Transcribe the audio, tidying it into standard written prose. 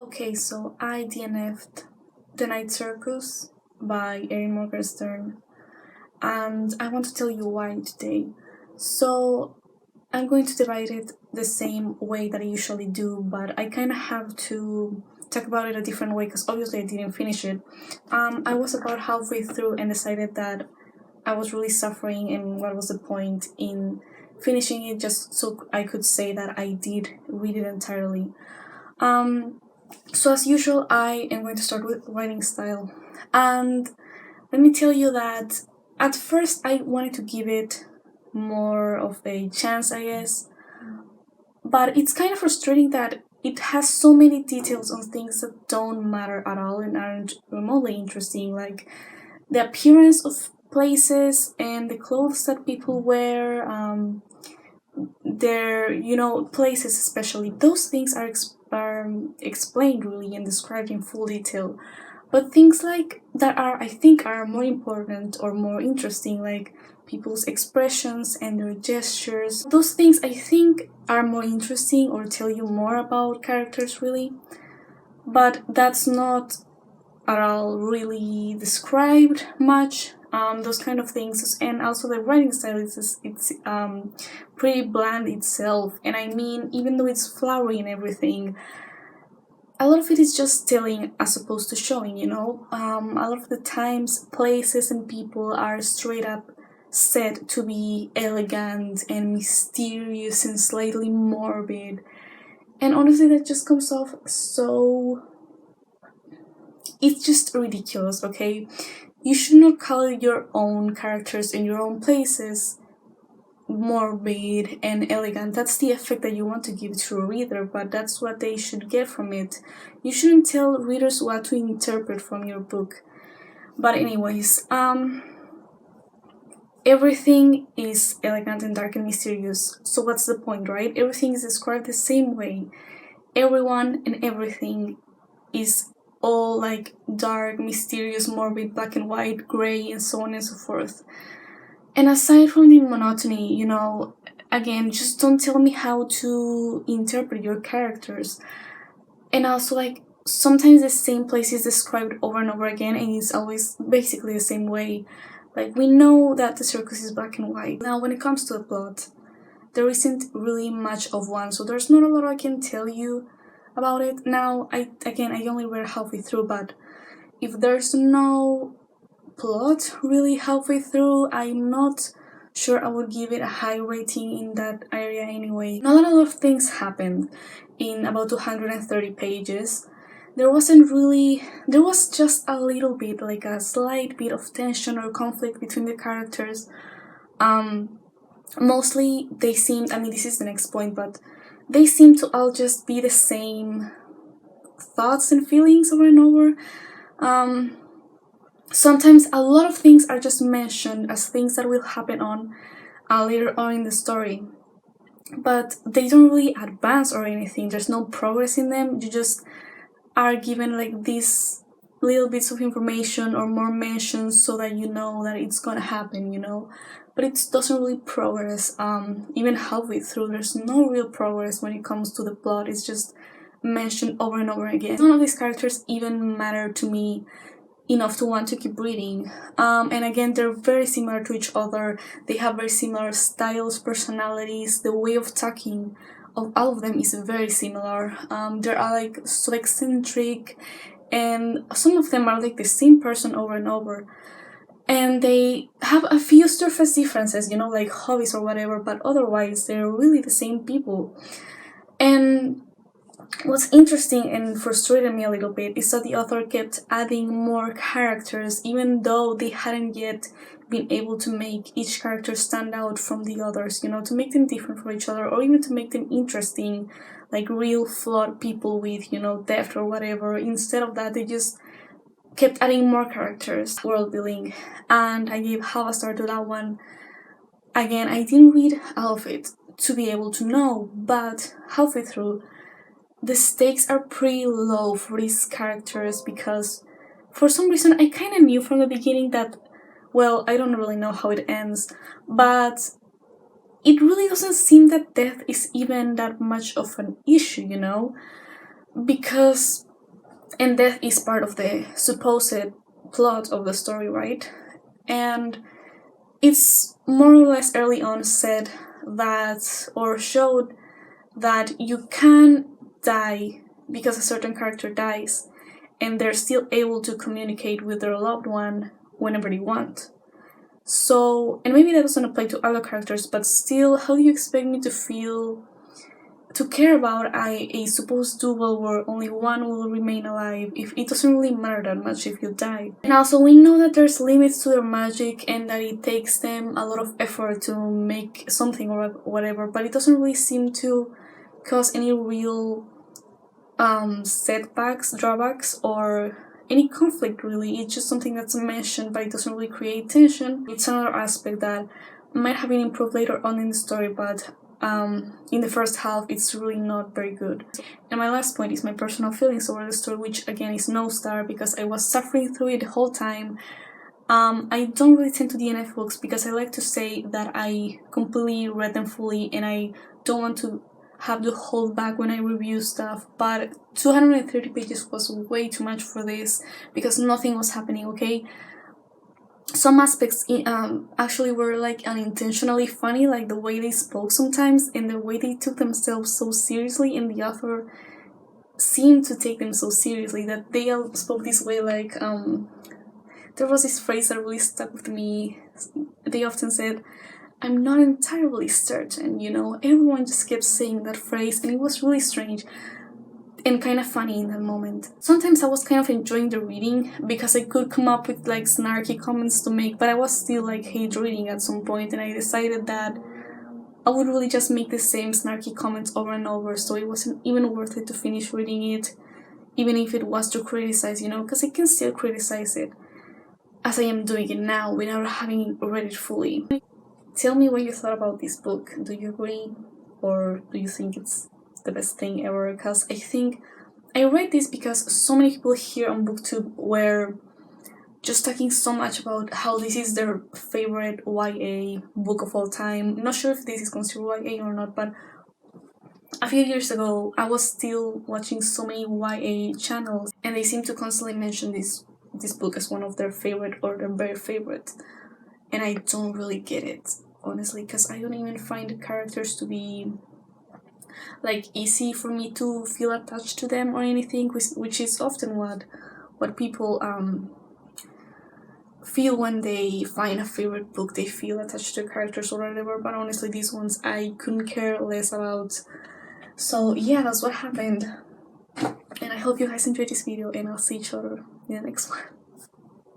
Okay, so I DNFed The Night Circus by Erin Morgenstern, and I want to tell you why today. So I'm going to divide it the same way that I usually do, but I kind of have to talk about it a different way because obviously I didn't finish it. I was about halfway through and decided that I was really suffering, and what was the point in finishing it just so I could say that I did read it entirely. Um, so as usual, I am going to start with writing style. And let me tell you that at first I wanted to give it more of a chance, I guess. But it's kind of frustrating that it has so many details on things that don't matter at all and aren't remotely interesting, like the appearance of places and the clothes that people wear, their places especially. Those things are explained really and described in full detail, but things like that are, I think, are more important or more interesting, like people's expressions and their gestures. Those things, I think, are more interesting or tell you more about characters really, but that's not at all really described much. Those kind of things, and also the writing style it's pretty bland itself. And I mean, even though it's flowery and everything, a lot of it is just telling as opposed to showing. A lot of the times, places and people are straight up said to be elegant and mysterious and slightly morbid, and honestly, that just comes off so. It's just ridiculous, okay? You should not call your own characters in your own places morbid and elegant. That's the effect that you want to give to a reader, but that's what they should get from it. You shouldn't tell readers what to interpret from your book. But anyways, everything is elegant and dark and mysterious. So what's the point, right? Everything is described the same way. Everyone and everything is all like dark, mysterious, morbid, black and white, grey, and so on and so forth. And aside from the monotony, again, just don't tell me how to interpret your characters. And also, like, sometimes the same place is described over and over again, and it's always basically the same way. Like, we know that the circus is black and white. Now, when it comes to the plot, there isn't really much of one, so there's not a lot I can tell you about it. Now, I only read halfway through, but if there's no plot really halfway through, I'm not sure I would give it a high rating in that area anyway. Not a lot of things happened in about 230 pages. There was just a little bit, like a slight bit of tension or conflict between the characters. Mostly they seemed, this is the next point, but they seem to all just be the same thoughts and feelings over and over. Sometimes a lot of things are just mentioned as things that will happen on later on in the story, but they don't really advance or anything. There's no progress in them. You just are given like these little bits of information or more mentions so that you know that it's gonna happen, but it doesn't really progress. Even halfway through, there's no real progress when it comes to the plot. It's just mentioned over and over again. None of these characters even matter to me enough to want to keep reading. And again, they're very similar to each other. They have very similar styles, personalities, the way of talking of all of them is very similar. They are like so eccentric, and some of them are like the same person over and over. And they have a few surface differences, like hobbies or whatever, but otherwise they're really the same people. And what's interesting and frustrated me a little bit is that the author kept adding more characters, even though they hadn't yet been able to make each character stand out from the others, to make them different from each other, or even to make them interesting, like real flawed people with, depth or whatever. Instead of that, they just kept adding more characters, world building, and I gave half a star to that one. Again, I didn't read all of it to be able to know, but halfway through, the stakes are pretty low for these characters because for some reason I kind of knew from the beginning that, well, I don't really know how it ends, but it really doesn't seem that death is even that much of an issue, because and death is part of the supposed plot of the story, right? And it's more or less early on said that, or showed that you can die because a certain character dies, and they're still able to communicate with their loved one whenever they want. So, and maybe that doesn't apply to other characters, but still, how do you expect me to feel, to care about a supposed duel where only one will remain alive if it doesn't really matter that much if you die? And also, we know that there's limits to their magic and that it takes them a lot of effort to make something or whatever, but it doesn't really seem to cause any real setbacks, drawbacks, or any conflict really. It's just something that's mentioned, but it doesn't really create tension. It's another aspect that might have been improved later on in the story, but in the first half it's really not very good. And my last point is my personal feelings over the story, which again is no star because I was suffering through it the whole time. I don't really tend to DNF books because I like to say that I completely read them fully and I don't want to have to hold back when I review stuff, but 230 pages was way too much for this because nothing was happening, okay? Some aspects actually were like unintentionally funny, like the way they spoke sometimes and the way they took themselves so seriously, and the author seemed to take them so seriously that they all spoke this way. Like there was this phrase that really stuck with me. They often said, "I'm not entirely certain," you know? Everyone just kept saying that phrase and it was really strange and kind of funny in that moment. Sometimes I was kind of enjoying the reading because I could come up with like snarky comments to make, but I was still like hate reading at some point, and I decided that I would really just make the same snarky comments over and over, so it wasn't even worth it to finish reading it, even if it was to criticize, you know, because I can still criticize it as I am doing it now without having read it fully. Tell me what you thought about this book. Do you agree, or do you think it's the best thing ever? Because I think I read this because so many people here on BookTube were just talking so much about how this is their favorite YA book of all time. I'm not sure if this is considered YA or not, but a few years ago I was still watching so many YA channels and they seem to constantly mention this book as one of their favorite or their very favorite, and I don't really get it, honestly, because I don't even find the characters to be like easy for me to feel attached to them or anything, which is often what people feel when they find a favorite book. They feel attached to characters or whatever, but honestly these ones I couldn't care less about. So yeah, that's what happened, and I hope you guys enjoyed this video, and I'll see each other in the next one.